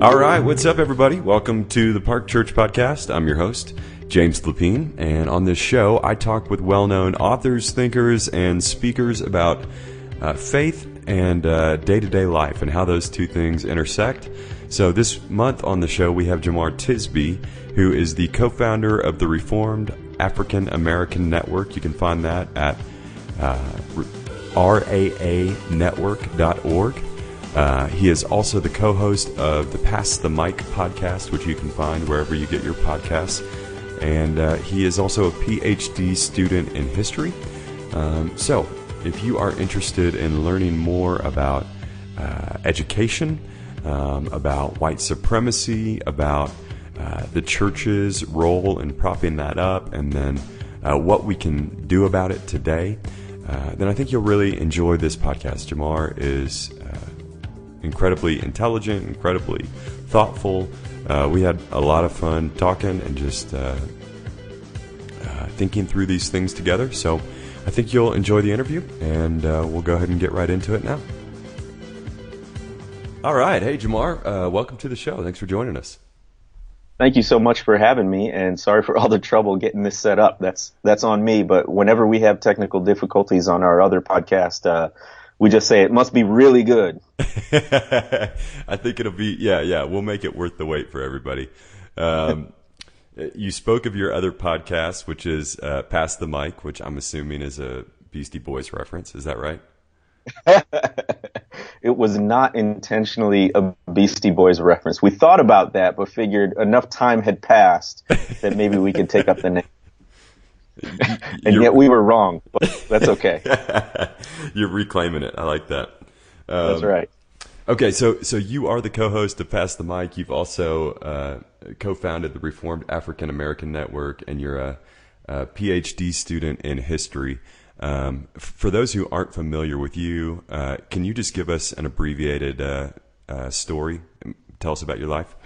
All right, what's up, everybody? Welcome to the Park Church Podcast. I'm your host, James Lapine, and on this show, I talk with well-known authors, thinkers, and speakers about faith and day-to-day life and how those two things intersect. So this month on the show, we have Jemar Tisby, who is the co-founder of the Reformed African American Network. You can find that at raanetwork.org. He is also the co-host of the Pass the Mic podcast, which you can find wherever you get your podcasts. And he is also a PhD student in history. So if you are interested in learning more about education, about white supremacy, about the church's role in propping that up, and then what we can do about it today, then I think you'll really enjoy this podcast. Jemar is incredibly intelligent, incredibly thoughtful. We had a lot of fun talking and just thinking through these things together. So I think you'll enjoy the interview, and we'll go ahead and get right into it now. All right. Hey, Jemar, welcome to the show. Thanks for joining us. Thank you so much for having me, and sorry for all the trouble getting this set up. That's on me, but whenever we have technical difficulties on our other podcast, we just say it must be really good. I think it'll be, yeah. We'll make it worth the wait for everybody. You spoke of your other podcast, which is Pass the Mic, which I'm assuming is a Beastie Boys reference. Is that right? It was not intentionally a Beastie Boys reference. We thought about that, but figured enough time had passed that maybe we could take up the name. And yet we were wrong, but that's okay. You're reclaiming it. I like that. That's right. Okay, so you are the co-host of Pass the Mic. You've also co-founded the Reformed African American Network, and you're a PhD student in history. For those who aren't familiar with you, can you just give us an abbreviated story? Tell us about your life.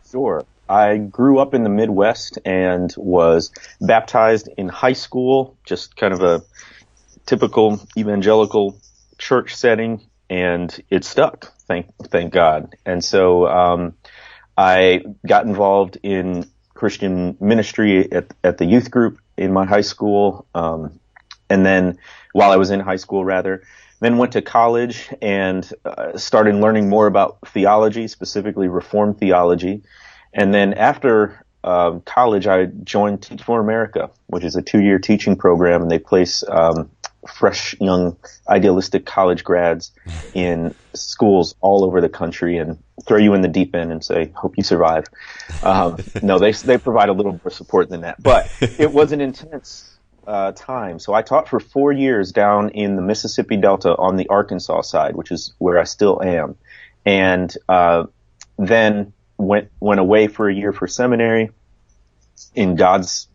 Sure. I grew up in the Midwest and was baptized in high school, just kind of a typical evangelical church setting, and it stuck, thank God. And so I got involved in Christian ministry at the youth group in my high school, and then while I was in high school, then went to college and started learning more about theology, specifically Reformed theology. And then after college, I joined Teach for America, which is a 2-year teaching program, and they place fresh, young, idealistic college grads in schools all over the country and throw you in the deep end and say, hope you survive. No, they provide a little more support than that. But it was an intense time. So I taught for 4 years down in the Mississippi Delta on the Arkansas side, which is where I still am. And then went away for a year for seminary. In God's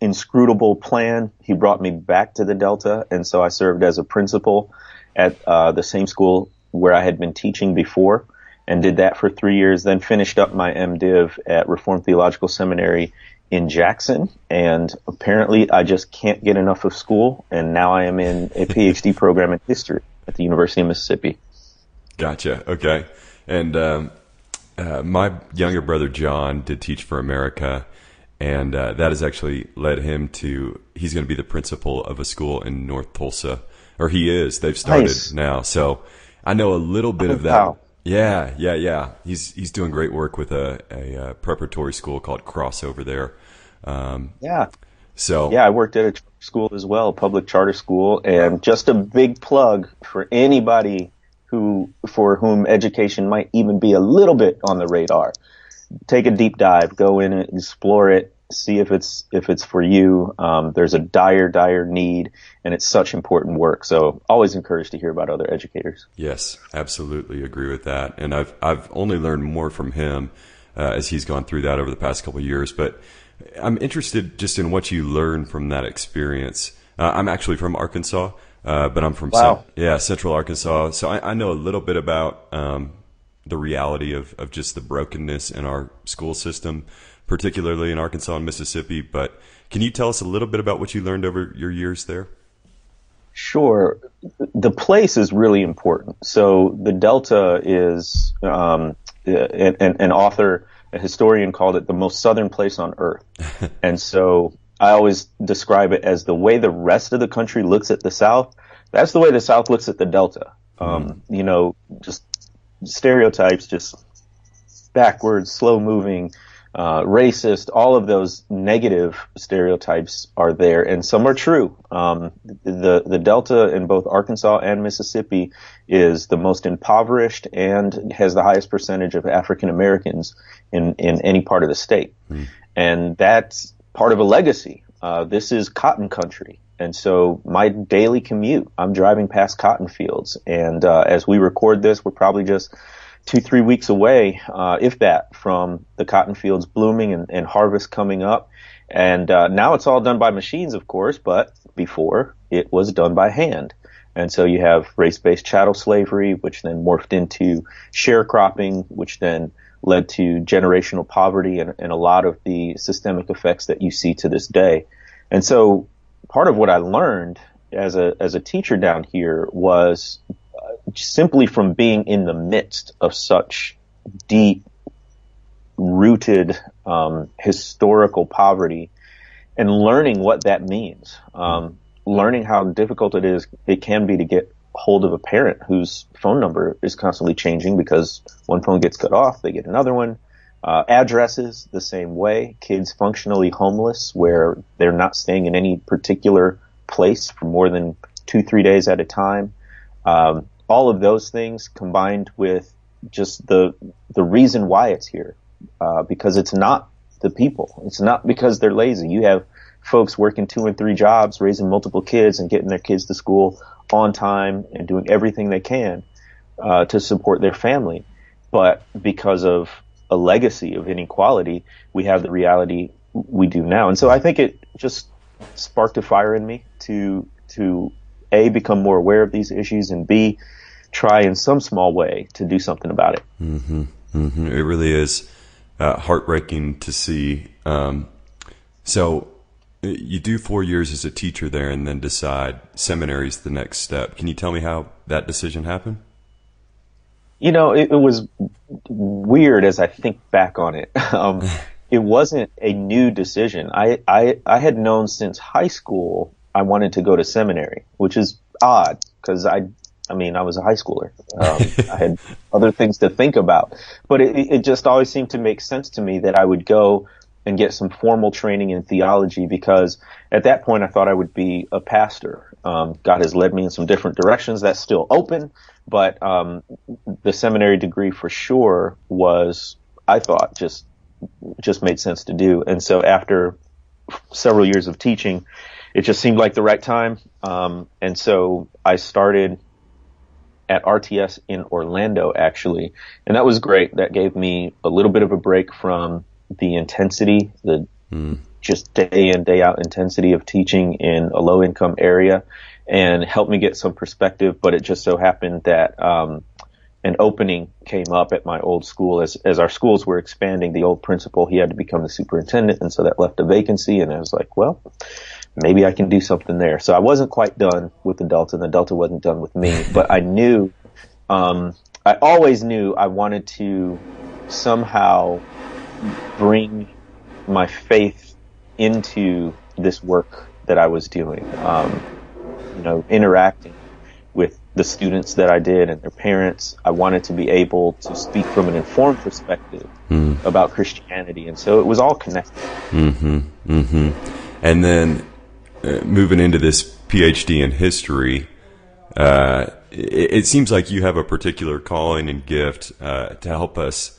inscrutable plan, he brought me back to the Delta, and so I served as a principal at the same school where I had been teaching before, and did that for 3 years, then finished up my MDiv at Reformed Theological Seminary in Jackson, and apparently I just can't get enough of school, and now I am in a PhD program in history at the University of Mississippi. Gotcha. Okay. And my younger brother John did Teach for America, and that has actually led him to, he's going to be the principal of a school in North Tulsa, or he is. They've started now. So I know a little bit of that. Wow. Yeah. He's doing great work with a preparatory school called Crossover there. So I worked at a charter school as well, a public charter school, and just a big plug for anybody for whom education might even be a little bit on the radar. Take a deep dive, go in and explore it, see if it's for you. There's a dire need, and it's such important work. So always encouraged to hear about other educators. Yes, absolutely agree with that. And I've only learned more from him as he's gone through that over the past couple of years. But I'm interested just in what you learned from that experience. I'm actually from Arkansas. But I'm from Central Arkansas, so I know a little bit about the reality of just the brokenness in our school system, particularly in Arkansas and Mississippi. But can you tell us a little bit about what you learned over your years there? Sure. The place is really important. So the Delta is an author, a historian called it the most southern place on earth. And so I always describe it as the way the rest of the country looks at the South. That's the way the South looks at the Delta. You know, just stereotypes, just backwards, slow moving, racist, all of those negative stereotypes are there, and some are true. The Delta in both Arkansas and Mississippi is the most impoverished and has the highest percentage of African Americans in any part of the state. And that's part of a legacy. This is cotton country. And so my daily commute, I'm driving past cotton fields. And as we record this, we're probably just 2-3 weeks away, if that, from the cotton fields blooming and harvest coming up. And now it's all done by machines, of course, but before it was done by hand. And so you have race-based chattel slavery, which then morphed into sharecropping, which then led to generational poverty and a lot of the systemic effects that you see to this day. And so part of what I learned as a teacher down here was simply from being in the midst of such deep rooted historical poverty and learning what that means, learning how difficult it can be to get hold of a parent whose phone number is constantly changing because one phone gets cut off, they get another one. Addresses the same way, kids functionally homeless where they're not staying in any particular place for more than 2-3 days at a time. All of those things combined with just the reason why it's here, because it's not the people. It's not because they're lazy. You have folks working 2 and 3 jobs, raising multiple kids and getting their kids to school on time and doing everything they can to support their family. But because of a legacy of inequality, we have the reality we do now. And so I think it just sparked a fire in me to A, become more aware of these issues, and B, try in some small way to do something about it. It really is heartbreaking to see. So you do 4 years as a teacher there and then decide seminary is the next step. Can you tell me how that decision happened? You know, it was weird as I think back on it. It wasn't a new decision. I had known since high school I wanted to go to seminary, which is odd because I was a high schooler. I had other things to think about, but it just always seemed to make sense to me that I would go and get some formal training in theology, because at that point I thought I would be a pastor. God has led me in some different directions. That's still open, but the seminary degree for sure was, I thought, just made sense to do. And so after several years of teaching, it just seemed like the right time. And so I started at RTS in Orlando, actually, and that was great. That gave me a little bit of a break from the intensity, the just day in, day out intensity of teaching in a low income area, and helped me get some perspective. But it just so happened that an opening came up at my old school. As our schools were expanding, the old principal, he had to become the superintendent, and so that left a vacancy, and I was like, well, maybe I can do something there. So I wasn't quite done with the Delta, and the Delta wasn't done with me, but I knew, I always knew I wanted to somehow bring my faith into this work that I was doing, interacting with the students that I did and their parents. I wanted to be able to speak from an informed perspective about Christianity, and so it was all connected. And then moving into this PhD in history, it seems like you have a particular calling and gift to help us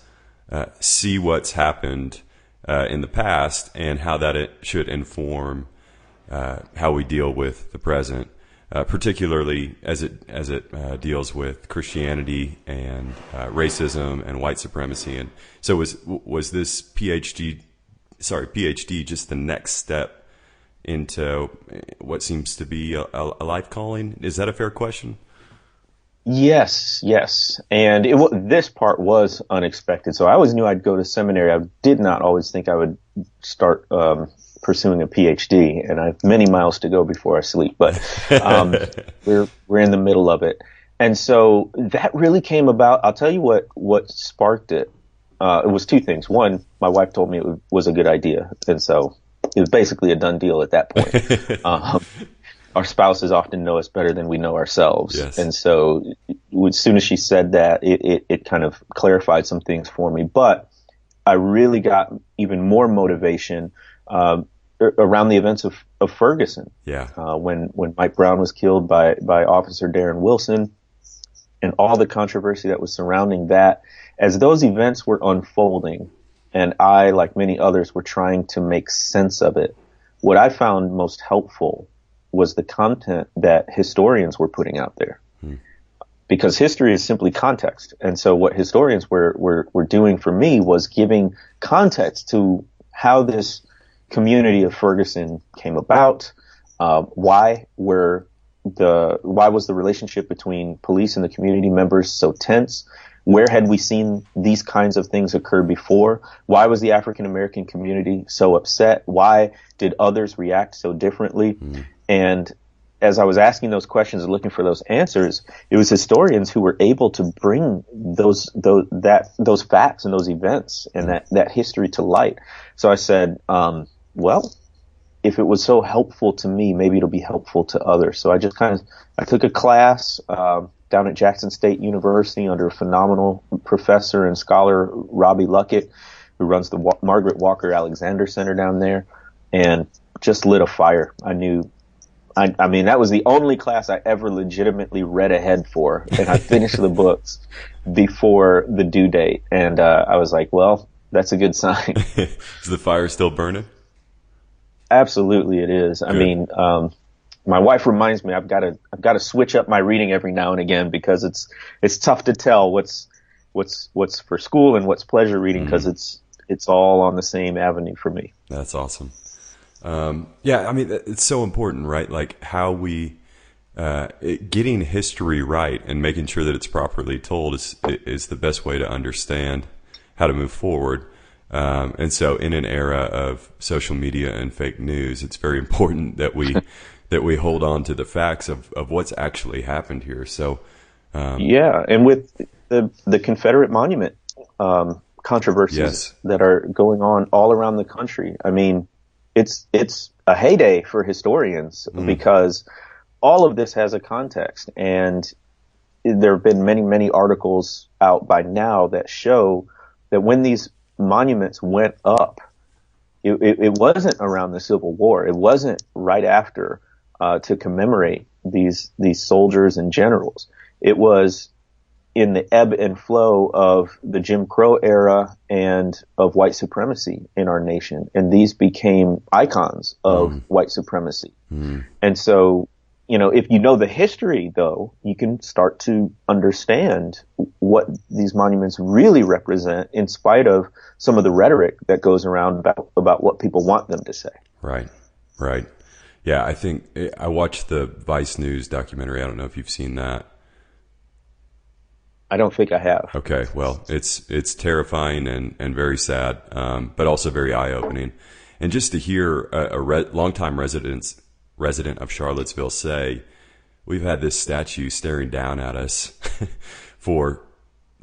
see what's happened in the past and how that it should inform how we deal with the present, particularly as it deals with Christianity and racism and white supremacy. And so was this PhD just the next step into what seems to be a life calling? Is that a fair question? Yes. And this part was unexpected. So I always knew I'd go to seminary. I did not always think I would start pursuing a PhD, and I have many miles to go before I sleep, but we're in the middle of it. And so that really came about. I'll tell you what sparked it. it was two things. One, my wife told me it was a good idea, and so it was basically a done deal at that point. Our spouses often know us better than we know ourselves. Yes. And so as soon as she said that, it kind of clarified some things for me. But I really got even more motivation around the events of Ferguson. Yeah. When Mike Brown was killed by Officer Darren Wilson, and all the controversy that was surrounding that. As those events were unfolding, and I, like many others, were trying to make sense of it, what I found most helpful was the content that historians were putting out there. Because history is simply context. And so what historians were doing for me was giving context to how this community of Ferguson came about, why was the relationship between police and the community members so tense? Where had we seen these kinds of things occur before? Why was the African American community so upset? Why did others react so differently? And as I was asking those questions and looking for those answers, it was historians who were able to bring those facts and those events and that history to light. So I said, well, if it was so helpful to me, maybe it'll be helpful to others. So I took a class down at Jackson State University under a phenomenal professor and scholar, Robbie Luckett, who runs the Margaret Walker Alexander Center down there, and just lit a fire. I mean, that was the only class I ever legitimately read ahead for, and I finished the books before the due date. And I was like, well, that's a good sign. Is the fire still burning? Absolutely, it is. Good. I mean, my wife reminds me I've got to switch up my reading every now and again, because it's tough to tell what's for school and what's pleasure reading, because it's all on the same avenue for me. That's awesome. Yeah, I mean, it's so important, right? Like how we getting history right and making sure that it's properly told is the best way to understand how to move forward. And so in an era of social media and fake news, it's very important that we hold on to the facts of what's actually happened here. So, yeah. And with the Confederate monument, controversies that are going on all around the country. I mean, it's a heyday for historians because all of this has a context, and there have been many, many articles out by now that show that when these monuments went up, it wasn't around the Civil War. It wasn't right after to commemorate these soldiers and generals. It was in the ebb and flow of the Jim Crow era and of white supremacy in our nation. And these became icons of white supremacy. And so, if you know the history, though, you can start to understand what these monuments really represent, in spite of some of the rhetoric that goes around about what people want them to say. Right. Yeah, I think I watched the Vice News documentary. I don't know if you've seen that. I don't think I have. Okay, well, it's terrifying and very sad, but also very eye-opening. And just to hear a longtime resident of Charlottesville say, we've had this statue staring down at us for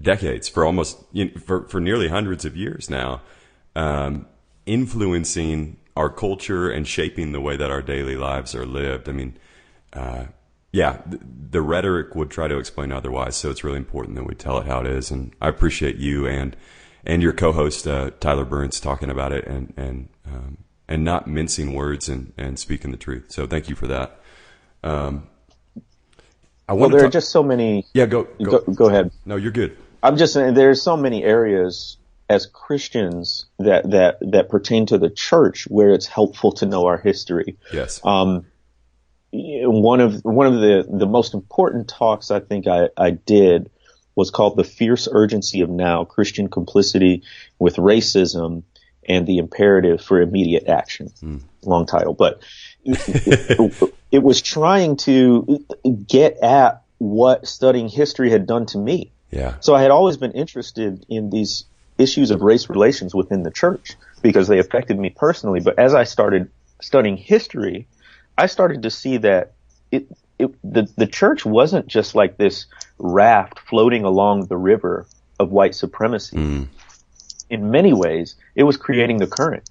decades, for almost for nearly hundreds of years now, influencing our culture and shaping the way that our daily lives are lived. I mean, the rhetoric would try to explain otherwise, so it's really important that we tell it how it is. And I appreciate you and your co-host Tyler Burns talking about it and not mincing words and speaking the truth. So thank you for that. There are just so many. Yeah, go ahead. No, you're good. I'm just saying there's so many areas as Christians that pertain to the church where it's helpful to know our history. Yes. One of the most important talks I think I did was called "The Fierce Urgency of Now: Christian Complicity with Racism and the Imperative for Immediate Action." Long title, but it was trying to get at what studying history had done to me. Yeah. So I had always been interested in these issues of race relations within the church because they affected me personally. But as I started studying history, I started to see that the church wasn't just like this raft floating along the river of white supremacy. in many ways, it was creating the current.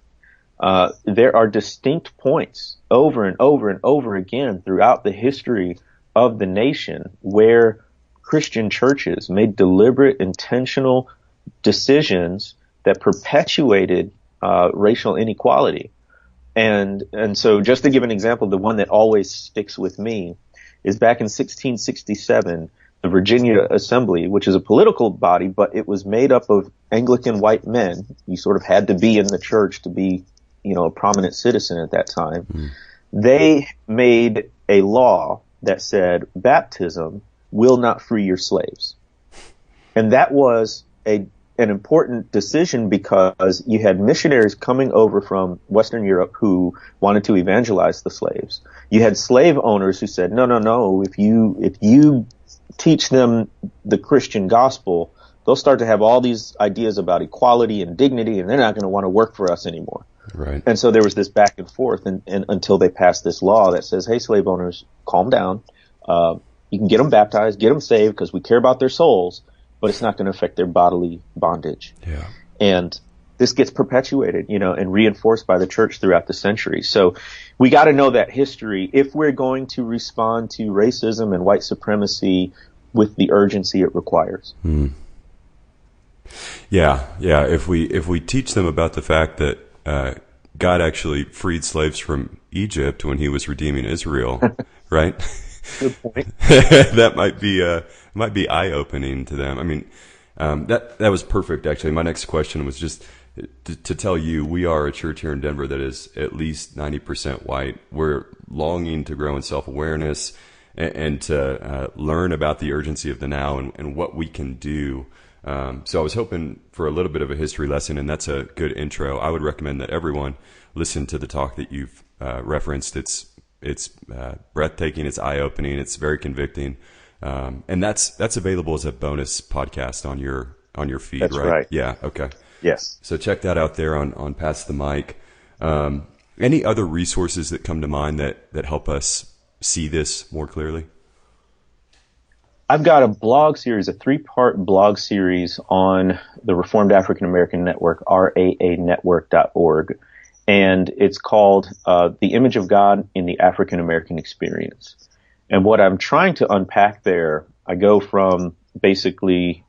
There are distinct points over and over and over again throughout the history of the nation where Christian churches made deliberate, intentional decisions that perpetuated racial inequality. And so just to give an example, the one that always sticks with me is back in 1667, the Virginia Assembly, which is a political body, but it was made up of Anglican white men. You sort of had to be in the church to be, a prominent citizen at that time. Mm. They made a law that said baptism will not free your slaves. And that was an important decision because you had missionaries coming over from Western Europe who wanted to evangelize the slaves. You had slave owners who said, no, if you teach them the Christian gospel, they'll start to have all these ideas about equality and dignity, and they're not going to want to work for us anymore. Right. And so there was this back and forth, and until they passed this law that says, hey, slave owners, calm down. You can get them baptized, get them saved, because we care about their souls, but it's not going to affect their bodily bondage. Yeah. And this gets perpetuated, and reinforced by the church throughout the centuries. So we got to know that history if we're going to respond to racism and white supremacy with the urgency it requires. Hmm. Yeah. If we teach them about the fact that God actually freed slaves from Egypt when he was redeeming Israel, right? Good point. That might be eye-opening to them. I mean, that was perfect, actually. My next question was just to tell you, we are a church here in Denver that is at least 90% white. We're longing to grow in self-awareness and to learn about the urgency of the now and what we can do. So I was hoping for a little bit of a history lesson, and that's a good intro. I would recommend that everyone listen to the talk that you've referenced. It's breathtaking. It's eye-opening. It's very convicting. And that's available as a bonus podcast on your feed, that's right? Right. Yeah. Okay. Yes. So check that out there on Pass the Mic. Any other resources that come to mind that help us see this more clearly? I've got a blog series, a 3-part blog series on the Reformed African American Network, raanetwork.org. And it's called The Image of God in the African American Experience. And what I'm trying to unpack there, I go from basically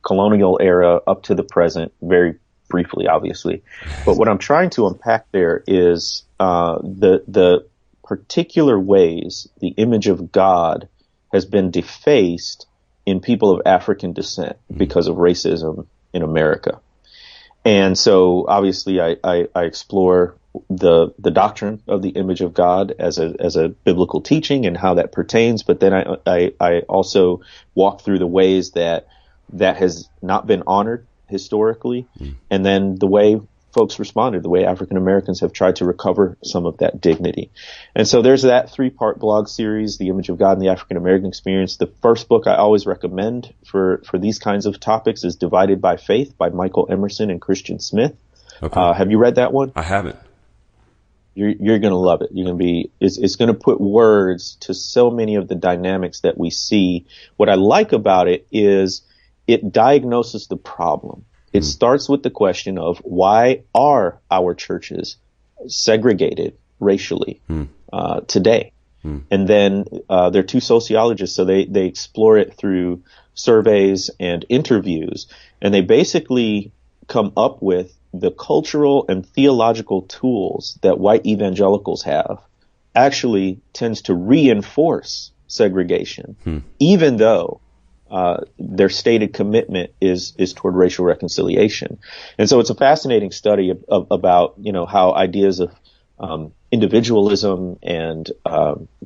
colonial era up to the present, very briefly, obviously. But what I'm trying to unpack there is the particular ways the image of God has been defaced in people of African descent because of racism in America. And so obviously I explore the doctrine of the image of God as a biblical teaching and how that pertains. But then I also walk through the ways that has not been honored historically. And then the way folks responded, the way African Americans have tried to recover some of that dignity. And so there's that 3-part blog series, The Image of God in the African American Experience. The first book I always recommend for these kinds of topics is Divided by Faith by Michael Emerson and Christian Smith. Okay. Have you read that one? I haven't. You're going to love it. It's going to put words to so many of the dynamics that we see. What I like about it is it diagnoses the problem. It starts with the question of why are our churches segregated racially today? And then there are 2 sociologists, so they explore it through surveys and interviews, and they basically come up with the cultural and theological tools that white evangelicals have actually tends to reinforce segregation, even though their stated commitment is toward racial reconciliation. And so it's a fascinating study about, how ideas of individualism and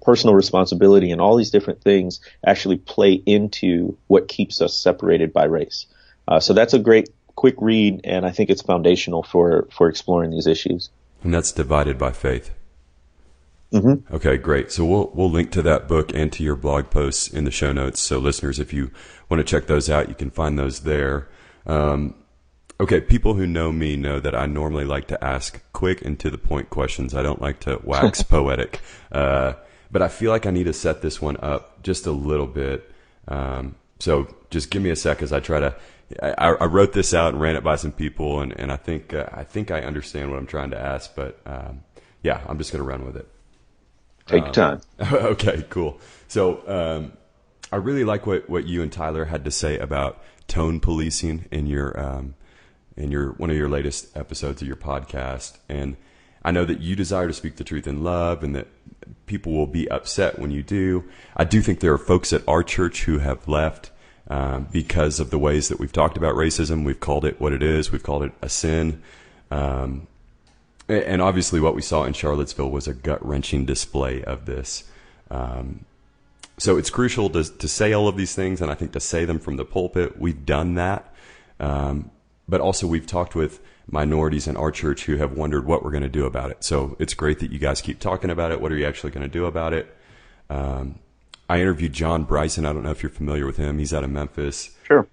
personal responsibility and all these different things actually play into what keeps us separated by race. So that's a great quick read, and I think it's foundational for exploring these issues. And that's Divided by Faith. Mm-hmm. Okay, great. So we'll link to that book and to your blog posts in the show notes. So listeners, if you want to check those out, you can find those there. Okay, people who know me know that I normally like to ask quick and to the point questions. I don't like to wax poetic. But I feel like I need to set this one up just a little bit. So just give me a sec as I try to. I wrote this out and ran it by some people, and I think I understand what I'm trying to ask. But yeah, I'm just going to run with it. Take your time. Okay, cool. So I really like what you and Tyler had to say about tone policing in your one of your latest episodes of your podcast. And I know that you desire to speak the truth in love, and that people will be upset when you do. I do think there are folks at our church who have left because of the ways that we've talked about racism. We've called it what it is. We've called it a sin. And obviously what we saw in Charlottesville was a gut-wrenching display of this. So it's crucial to say all of these things, and I think to say them from the pulpit. We've done that. But also we've talked with minorities in our church who have wondered what we're going to do about it. So it's great that you guys keep talking about it. What are you actually going to do about it? I interviewed John Bryson. I don't know if you're familiar with him. He's out of Memphis. Sure.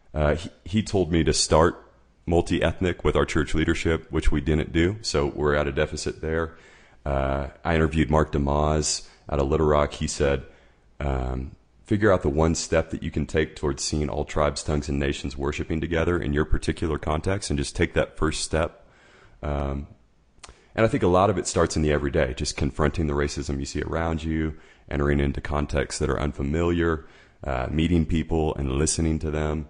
He told me to start multi-ethnic with our church leadership, which we didn't do. So we're at a deficit there. I interviewed Mark DeMaz out of Little Rock. He said, figure out the one step that you can take towards seeing all tribes, tongues, and nations worshiping together in your particular context, and just take that first step. And I think a lot of it starts in the everyday, just confronting the racism you see around you, entering into contexts that are unfamiliar, meeting people and listening to them.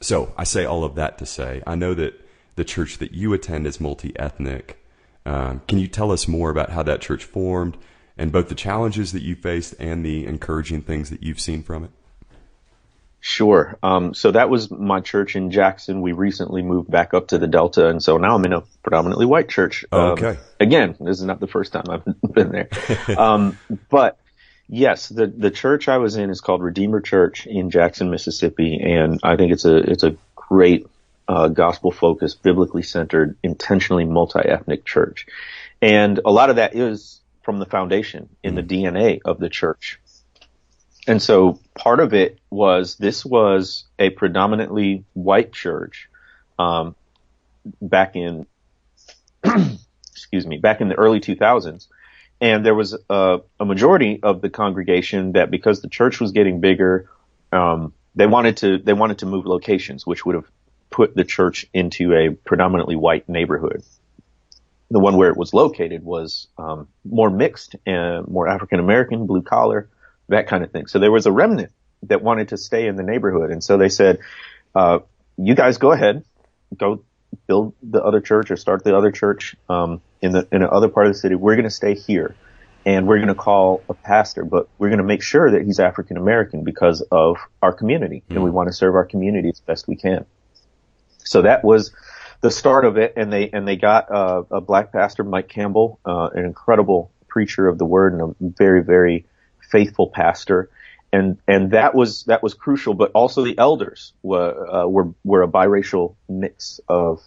So I say all of that to say, I know that the church that you attend is multi-ethnic. Can you tell us more about how that church formed, and both the challenges that you faced and the encouraging things that you've seen from it? Sure. So that was my church in Jackson. We recently moved back up to the Delta, and so now I'm in a predominantly white church. Okay. Again, this is not the first time I've been there. But yes, the church I was in is called Redeemer Church in Jackson, Mississippi, and I think it's a great gospel-focused, biblically centered, intentionally multi-ethnic church. And a lot of that is from the foundation in the DNA of the church. And so part of it was, this was a predominantly white church, back in, back in the early 2000s. And there was a majority of the congregation that, because the church was getting bigger, they wanted to move locations, which would have put the church into a predominantly white neighborhood. The one where it was located was more mixed and more African American, blue collar, that kind of thing. So there was a remnant that wanted to stay in the neighborhood. And so they said, you guys go ahead, go build the other church or start the other church in the other part of the city. We're going to stay here, and we're going to call a pastor, but we're going to make sure that he's African American because of our community, and we want to serve our community as best we can. So that was the start of it, and they got a black pastor, Mike Campbell, an incredible preacher of the word and a very, very faithful pastor. And that was crucial, but also the elders were a biracial mix of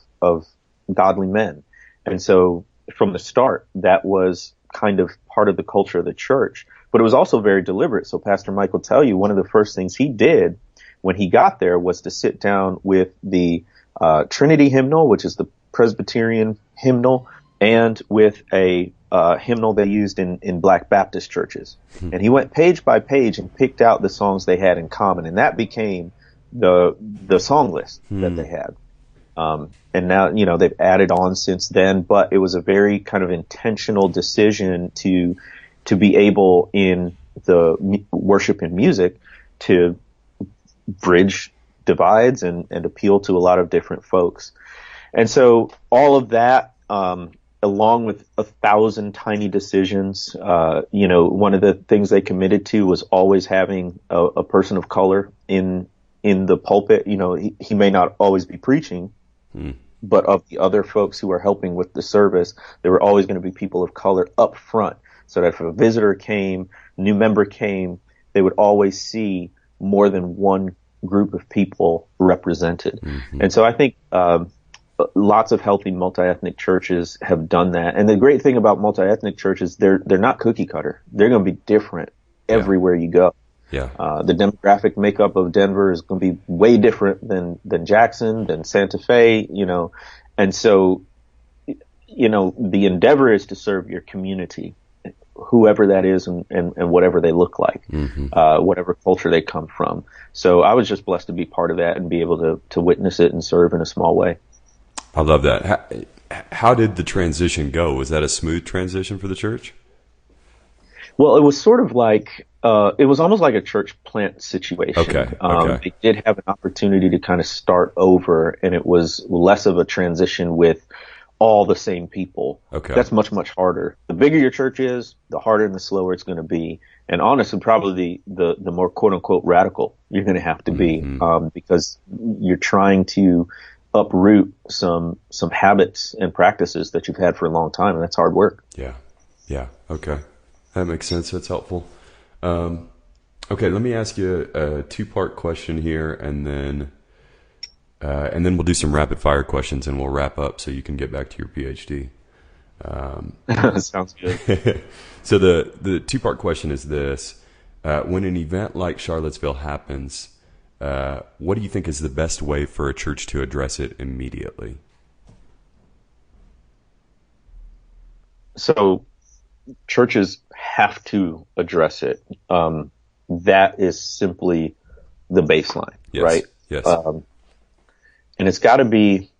godly men. And so from the start, that was kind of part of the culture of the church, but it was also very deliberate. So Pastor Mike will tell you, one of the first things he did when he got there was to sit down with the Trinity hymnal, which is the Presbyterian hymnal, and with a hymnal they used in Black Baptist churches. And he went page by page and picked out the songs they had in common, and that became the song list that they had. And now, they've added on since then, but it was a very kind of intentional decision to be able in the worship and music to bridge divides and appeal to a lot of different folks. And so all of that, along with 1,000 tiny decisions, one of the things they committed to was always having a person of color in the pulpit. He may not always be preaching, but of the other folks who are helping with the service, there were always going to be people of color up front, so that if a visitor came, new member came, they would always see more than one group of people represented. And so I think lots of healthy multi-ethnic churches have done that. And the great thing about multi-ethnic churches, they're not cookie cutter. They're going to be different everywhere you go. Yeah. The demographic makeup of Denver is going to be way different than Jackson, than Santa Fe, and so, the endeavor is to serve your community whoever that is and whatever they look like, whatever culture they come from. So I was just blessed to be part of that and be able to witness it and serve in a small way. I love that. How did the transition go? Was that a smooth transition for the church? Well, it was sort of like, it was almost like a church plant situation. Okay. They did have an opportunity to kind of start over, and it was less of a transition with all the same people. Okay. That's much, much harder. The bigger your church is, the harder and the slower it's going to be. And honestly, probably the more quote unquote radical you're going to have to be, because you're trying to uproot some habits and practices that you've had for a long time, and that's hard work. Yeah. Okay. That makes sense. That's helpful. Okay, let me ask you a two-part question here, and then we'll do some rapid-fire questions, and we'll wrap up so you can get back to your PhD. Sounds good. So the two-part question is this. When an event like Charlottesville happens, what do you think is the best way for a church to address it immediately? So churches have to address it. That is simply the baseline, yes. right? Yes. And it's got to be,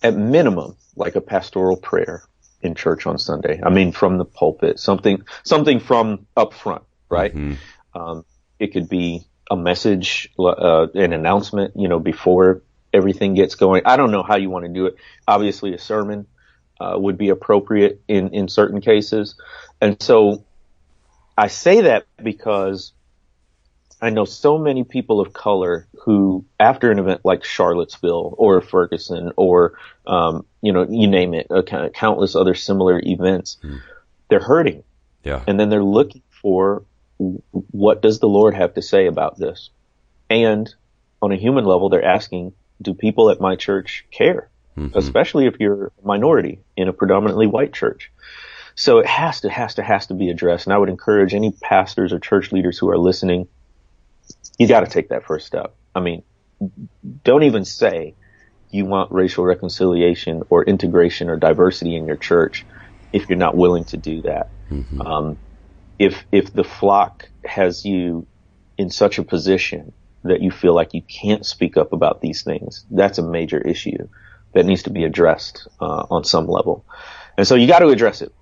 at minimum, like a pastoral prayer in church on Sunday. I mean, from the pulpit, something from up front, right? It could be a message, an announcement, before everything gets going. I don't know how you want to do it. Obviously, a sermon would be appropriate in certain cases. And so I say that because I know so many people of color who, after an event like Charlottesville or Ferguson or, you name it, countless other similar events, they're hurting. Yeah. And then they're looking for, what does the Lord have to say about this? And on a human level, they're asking, do people at my church care? Especially if you're a minority in a predominantly white church. So it has to be addressed. And I would encourage any pastors or church leaders who are listening, you got to take that first step. I mean, don't even say you want racial reconciliation or integration or diversity in your church if you're not willing to do that. If the flock has you in such a position that you feel like you can't speak up about these things, that's a major issue that needs to be addressed on some level. And so you got to address it.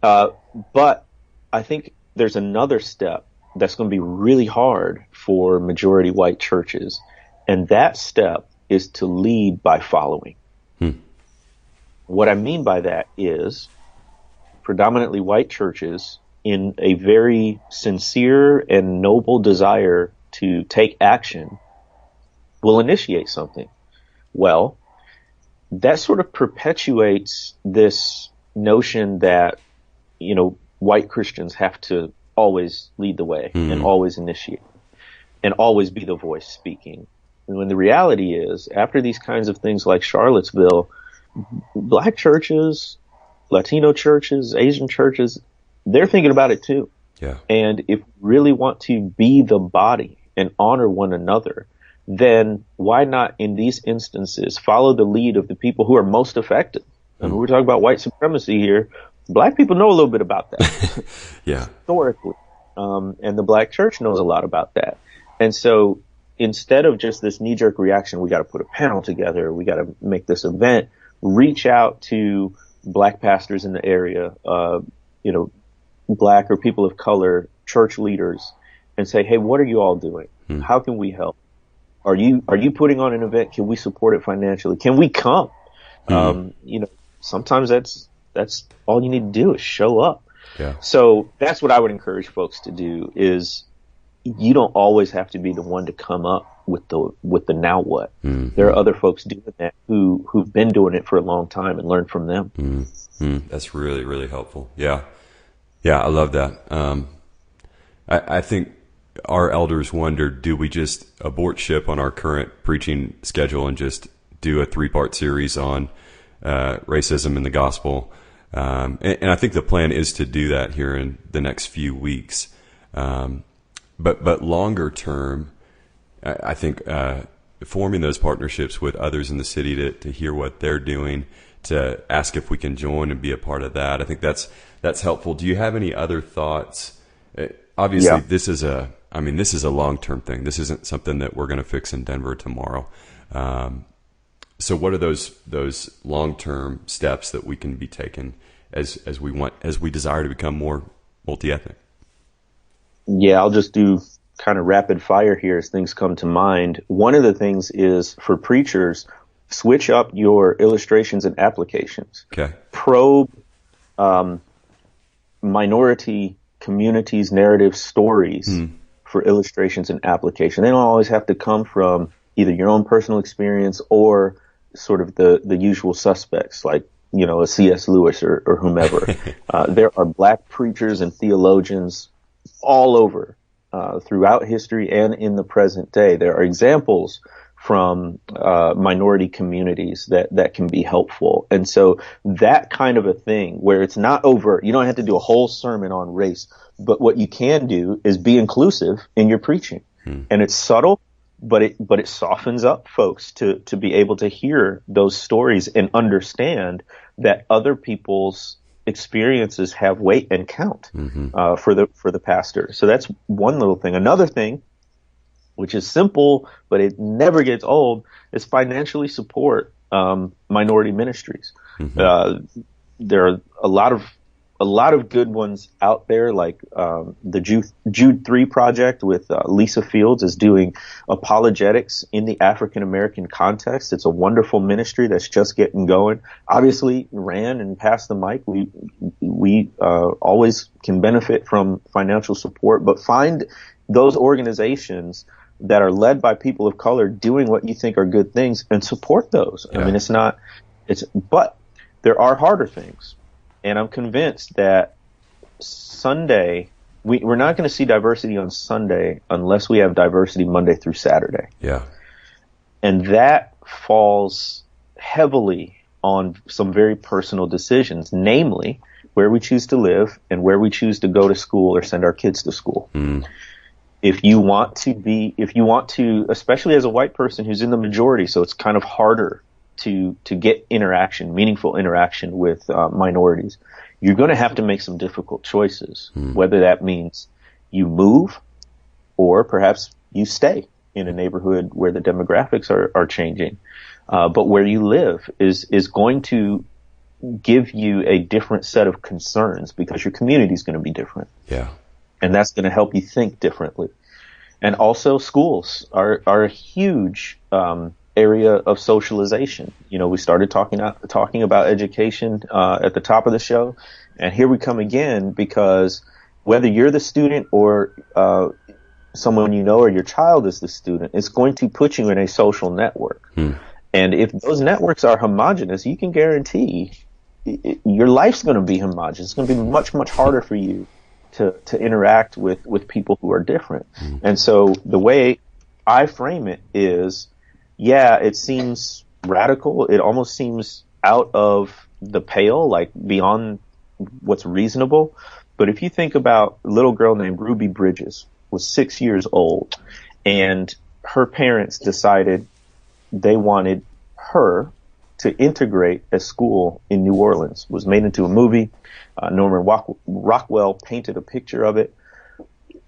But I think there's another step that's going to be really hard for majority white churches. And that step is to lead by following. What I mean by that is predominantly white churches, in a very sincere and noble desire to take action, will initiate something. Well, that sort of perpetuates this notion that, white Christians have to always lead the way and always initiate and always be the voice speaking. And when the reality is, after these kinds of things like Charlottesville, black churches, Latino churches, Asian churches, they're thinking about it too. Yeah. And if we really want to be the body and honor one another, then why not in these instances follow the lead of the people who are most affected? And we're talking about white supremacy here. Black people know a little bit about that. Yeah. Historically. And the black church knows a lot about that. And so instead of just this knee-jerk reaction, we got to put a panel together, we got to make this event, reach out to black pastors in the area, black or people of color, church leaders, and say, hey, what are you all doing? How can we help? Are you putting on an event? Can we support it financially? Can we come? Sometimes that's all you need to do is show up. Yeah. So that's what I would encourage folks to do is you don't always have to be the one to come up with the now what. There are other folks doing that who've been doing it for a long time and learn from them. That's really, really helpful. Yeah. Yeah. I love that. I think our elders wondered, do we just abort ship on our current preaching schedule and just do a 3-part series on racism in the gospel? And I think the plan is to do that here in the next few weeks. But longer term, I think forming those partnerships with others in the city to hear what they're doing, to ask if we can join and be a part of that. I think that's That's helpful. Do you have any other thoughts? Obviously, this is a long-term thing. This isn't something that we're going to fix in Denver tomorrow. So what are those long-term steps that we can be taking as we desire to become more multi-ethnic? Yeah, I'll just do kind of rapid fire here as things come to mind. One of the things is for preachers, switch up your illustrations and applications. Okay. Probe minority communities' narrative stories for illustrations and application. They don't always have to come from either your own personal experience or sort of the usual suspects, like, you know, a C.S. Lewis or whomever. There are black preachers and theologians all over throughout history and in the present day. There are examples from minority communities that can be helpful. And so that kind of a thing where it's not overt, you don't have to do a whole sermon on race, but what you can do is be inclusive in your preaching. And it's subtle, but it softens up folks to be able to hear those stories and understand that other people's experiences have weight and count for the pastor. So that's one little thing. Another thing, which is simple but it never gets old, is financially support minority ministries. There are a lot of good ones out there, like the Jude 3 Project with Lisa Fields is doing apologetics in the African American context. It's a wonderful ministry that's just getting going. Obviously, ran and passed the mic. We always can benefit from financial support, but find those organizations that are led by people of color doing what you think are good things and support those. I mean, but there are harder things. And I'm convinced that Sunday, we're not going to see diversity on Sunday unless we have diversity Monday through Saturday. Yeah. And that falls heavily on some very personal decisions, namely where we choose to live and where we choose to go to school or send our kids to school. If you want to, especially as a white person who's in the majority, so it's kind of harder to get meaningful interaction with minorities, you're going to have to make some difficult choices, whether that means you move or perhaps you stay in a neighborhood where the demographics are changing. But where you live is going to give you a different set of concerns because your community is going to be different. Yeah. And that's going to help you think differently. And also schools are a huge area of socialization. You know, we started talking about education at the top of the show, and here we come again, because whether you're the student or someone you know or your child is the student, it's going to put you in a social network. And if those networks are homogenous, you can guarantee your life's going to be homogenous. It's going to be much, much harder for you to interact with people who are different. And so the way I frame it is, yeah, it seems radical. It almost seems out of the pale, like beyond what's reasonable. But if you think about a little girl named Ruby Bridges, was 6 years old, and her parents decided they wanted her to integrate a school in New Orleans. It was made into a movie. Norman Rockwell painted a picture of it.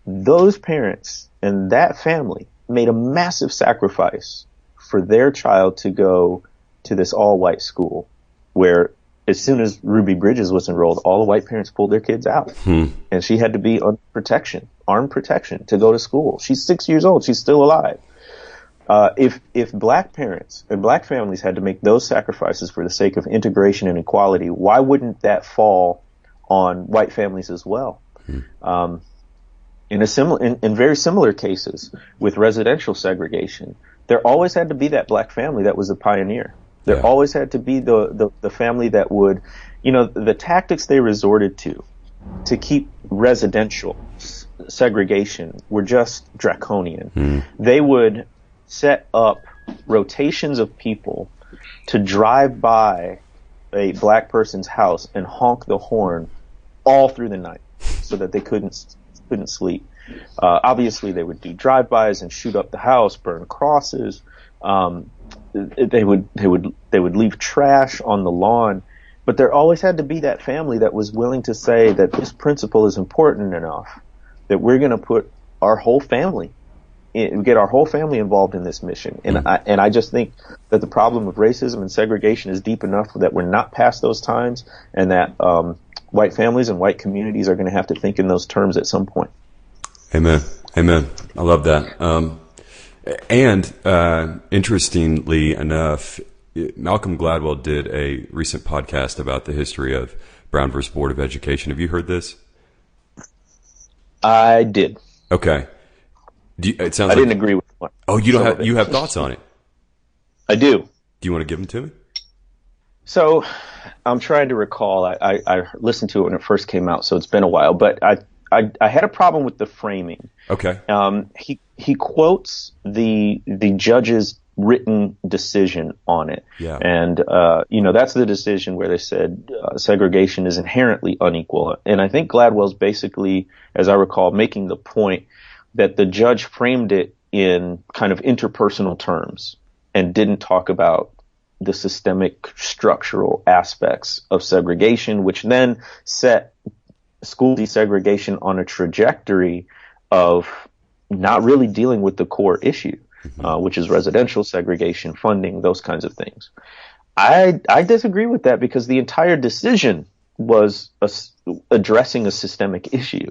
Those parents and that family made a massive sacrifice for their child to go to this all-white school, where as soon as Ruby Bridges was enrolled, all the white parents pulled their kids out. And she had to be on armed protection to go to school. She's 6 years old. She's still alive. If black parents and black families had to make those sacrifices for the sake of integration and equality, why wouldn't that fall on white families as well? In very similar cases with residential segregation, there always had to be that black family that was a pioneer. There always had to be the family that would, the tactics they resorted to keep residential segregation were just draconian. They would set up rotations of people to drive by a black person's house and honk the horn all through the night so that they couldn't sleep. Obviously, they would do drive-bys and shoot up the house, burn crosses. They would leave trash on the lawn. But there always had to be that family that was willing to say that this principle is important enough that we're going to put our whole family get our whole family involved in this mission. And I just think that the problem of racism and segregation is deep enough that we're not past those times, and that white families and white communities are going to have to think in those terms at some point. Amen. Amen. I love that. And interestingly enough, Malcom Gladwell did a recent podcast about the history of Brown versus Board of Education. Have you heard this? I did. Okay. It sounds I didn't agree with one. Oh, you have thoughts on it? I do. Do you want to give them to me? So I'm trying to recall. I listened to it when it first came out, so it's been a while. But I had a problem with the framing. Okay. He quotes the judge's written decision on it. Yeah. And that's the decision where they said segregation is inherently unequal. And I think Gladwell's basically, as I recall, making the point that the judge framed it in kind of interpersonal terms and didn't talk about the systemic structural aspects of segregation, which then set school desegregation on a trajectory of not really dealing with the core issue, which is residential segregation, funding, those kinds of things. I disagree with that because the entire decision was addressing a systemic issue.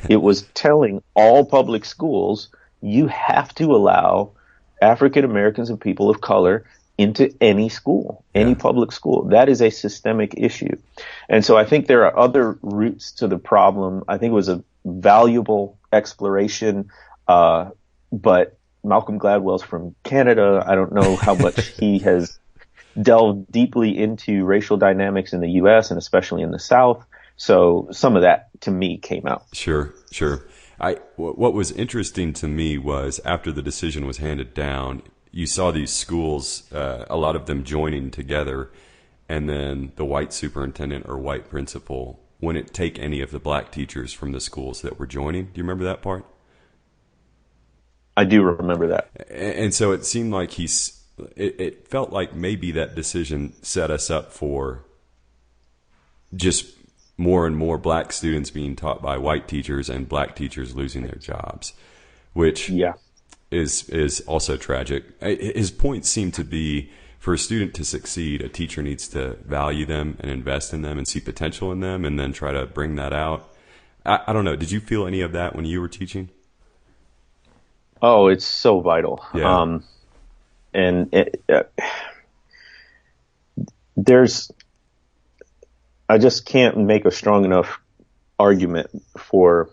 It was telling all public schools, you have to allow African Americans and people of color into any school, any public school. That is a systemic issue. And so I think there are other roots to the problem. I think it was a valuable exploration, but Malcom Gladwell's from Canada. I don't know how much he has delved deeply into racial dynamics in the U.S. and especially in the South. So some of that to me came out. Sure. What was interesting to me was after the decision was handed down, you saw these schools, a lot of them joining together, and then the white superintendent or white principal wouldn't take any of the black teachers from the schools that were joining. Do you remember that part? I do remember that. And so it seemed like it felt like maybe that decision set us up for just more and more black students being taught by white teachers and black teachers losing their jobs, which is also tragic. His point seemed to be, for a student to succeed, a teacher needs to value them and invest in them and see potential in them and then try to bring that out. I don't know. Did you feel any of that when you were teaching? Oh, it's so vital. Yeah. I just can't make a strong enough argument for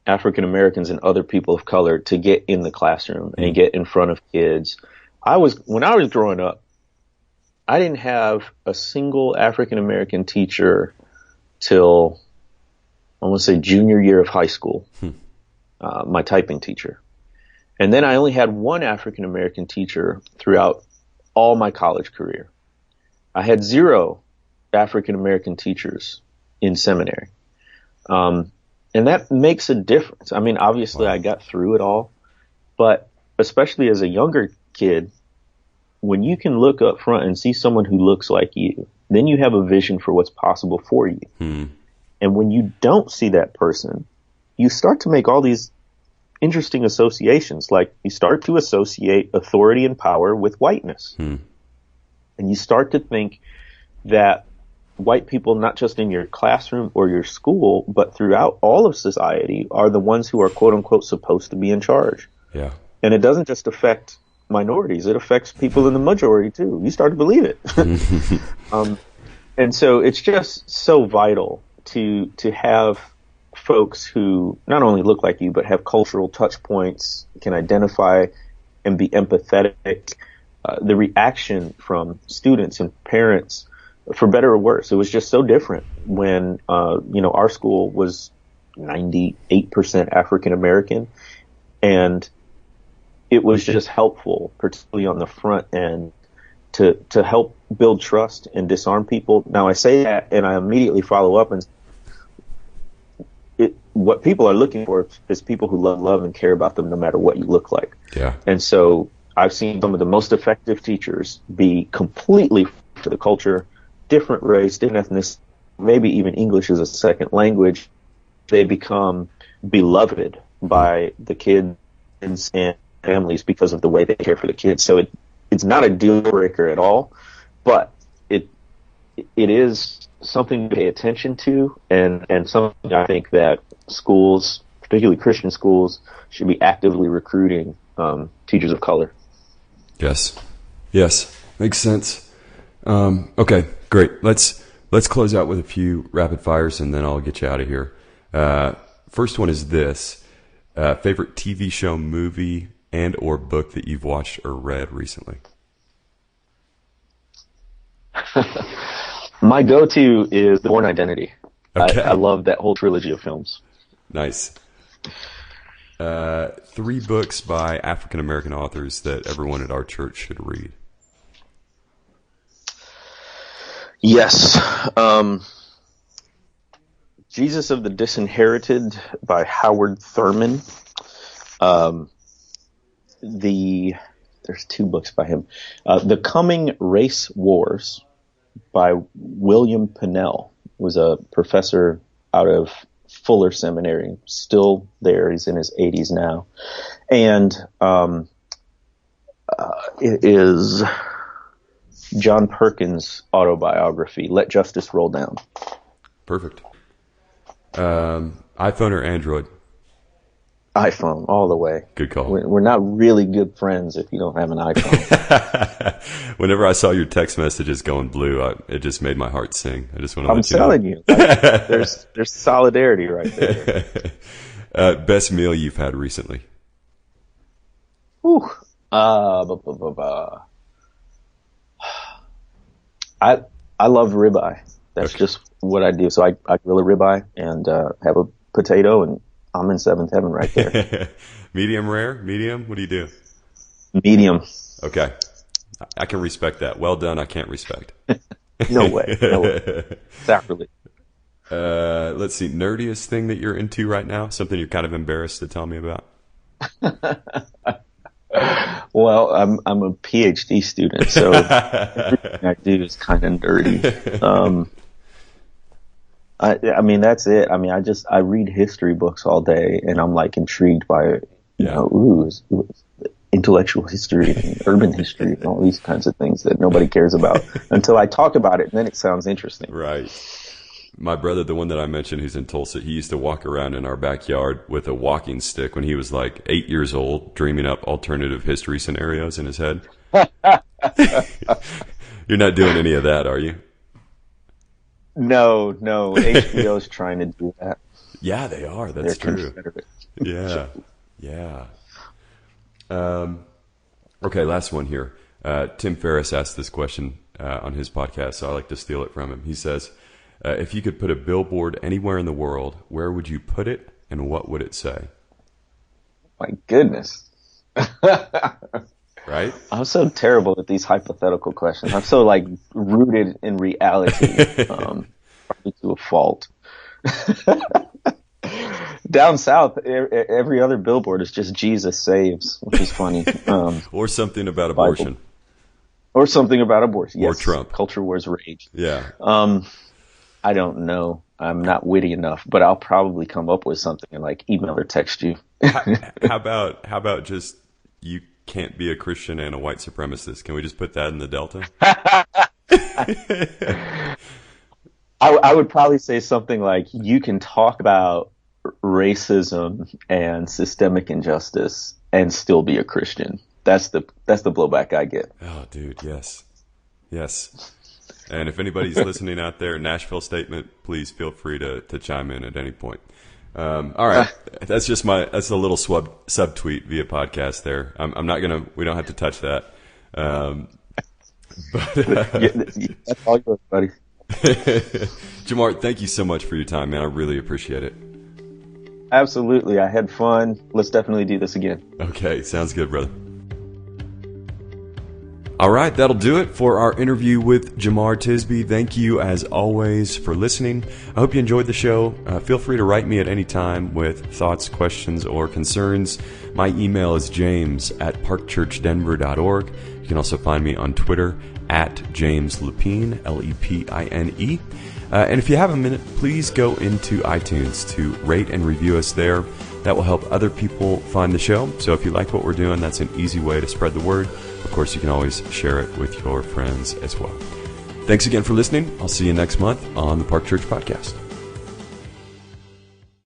African Americans and other people of color to get in the classroom and get in front of kids. When I was growing up, I didn't have a single African American teacher till, I want to say, junior year of high school, my typing teacher. And then I only had one African American teacher throughout all my college career. I had 0 African American teachers in seminary. And that makes a difference. I mean, obviously I got through it all, but especially as a younger kid, when you can look up front and see someone who looks like you, then you have a vision for what's possible for you. And when you don't see that person, you start to make all these interesting associations. Like you start to associate authority and power with whiteness. And you start to think that white people, not just in your classroom or your school, but throughout all of society, are the ones who are quote unquote supposed to be in charge. Yeah. And it doesn't just affect minorities, it affects people in the majority too. You start to believe it. And so it's just so vital to have folks who not only look like you, but have cultural touch points, can identify and be empathetic. The reaction from students and parents, for better or worse, it was just so different when, our school was 98% African American, and it was just helpful, particularly on the front end, to help build trust and disarm people. Now I say that and I immediately follow up and what people are looking for is people who love and care about them no matter what you look like. Yeah. And so I've seen some of the most effective teachers be completely for the culture different race, different ethnicity, maybe even English as a second language, they become beloved by the kids and families because of the way they care for the kids. So it's not a deal breaker at all, but it is something to pay attention to, and something I think that schools, particularly Christian schools, should be actively recruiting teachers of color. Yes, makes sense. Okay, great. Let's close out with a few rapid fires, and then I'll get you out of here. First one is this: favorite TV show, movie, and or book that you've watched or read recently. My go-to is The Bourne Identity. Okay. I love that whole trilogy of films. Nice. 3 books by African American authors that everyone at our church should read. Yes. Jesus of the Disinherited by Howard Thurman. There's 2 books by him. The Coming Race Wars by William Pennell, was a professor out of Fuller Seminary, still there. He's in his 80s now. And it is John Perkins' autobiography, Let Justice Roll Down. Perfect. iPhone or Android? iPhone, all the way. Good call. We're not really good friends if you don't have an iPhone. Whenever I saw your text messages going blue, it just made my heart sing. I just want to let you know. I'm telling you, there's solidarity right there. Best meal you've had recently? Ooh. I love ribeye. That's just what I do. So I grill a ribeye and have a potato, and I'm in seventh heaven right there. Medium rare? Medium? What do you do? Medium. Okay. I can respect that. Well done, I can't respect. No way. Sacrilege. Let's see. Nerdiest thing that you're into right now? Something you're kind of embarrassed to tell me about? Well, I'm a PhD student, so everything I do is kind of nerdy. I mean, that's it. I mean, I read history books all day, and I'm like intrigued by, intellectual history and urban history and all these kinds of things that nobody cares about until I talk about it, and then it sounds interesting. Right. My brother, the one that I mentioned who's in Tulsa, he used to walk around in our backyard with a walking stick when he was like 8 years old, dreaming up alternative history scenarios in his head. You're not doing any of that, are you? No. HBO's trying to do that. Yeah, they are. That's true. Yeah. Okay, last one here. Tim Ferriss asked this question on his podcast, so I like to steal it from him. He says, if you could put a billboard anywhere in the world, where would you put it, and what would it say? My goodness. Right? I'm so terrible at these hypothetical questions. I'm so rooted in reality, probably to a fault. Down south, every other billboard is just Jesus saves, which is funny. Or something about abortion. Bible. Or something about abortion. Yes. Or Trump. Culture wars rage. Yeah. I don't know. I'm not witty enough, but I'll probably come up with something and email or text you. How about just you can't be a Christian and a white supremacist? Can we just put that in the Delta? I would probably say something like, you can talk about racism and systemic injustice and still be a Christian. That's the blowback I get. Oh, dude, yes. And if anybody's listening out there, Nashville statement, please feel free to chime in at any point. All right, that's a little subtweet via podcast there. I'm not gonna. We don't have to touch that. But that's all yours, buddy. Jemar, thank you so much for your time, man. I really appreciate it. Absolutely, I had fun. Let's definitely do this again. Okay, sounds good, brother. All right, that'll do it for our interview with Jemar Tisby. Thank you, as always, for listening. I hope you enjoyed the show. Feel free to write me at any time with thoughts, questions, or concerns. My email is james@parkchurchdenver.org. You can also find me on Twitter at James Lepine, Lepine. And if you have a minute, please go into iTunes to rate and review us there. That will help other people find the show. So if you like what we're doing, that's an easy way to spread the word. Of course, you can always share it with your friends as well. Thanks again for listening. I'll see you next month on the Park Church Podcast.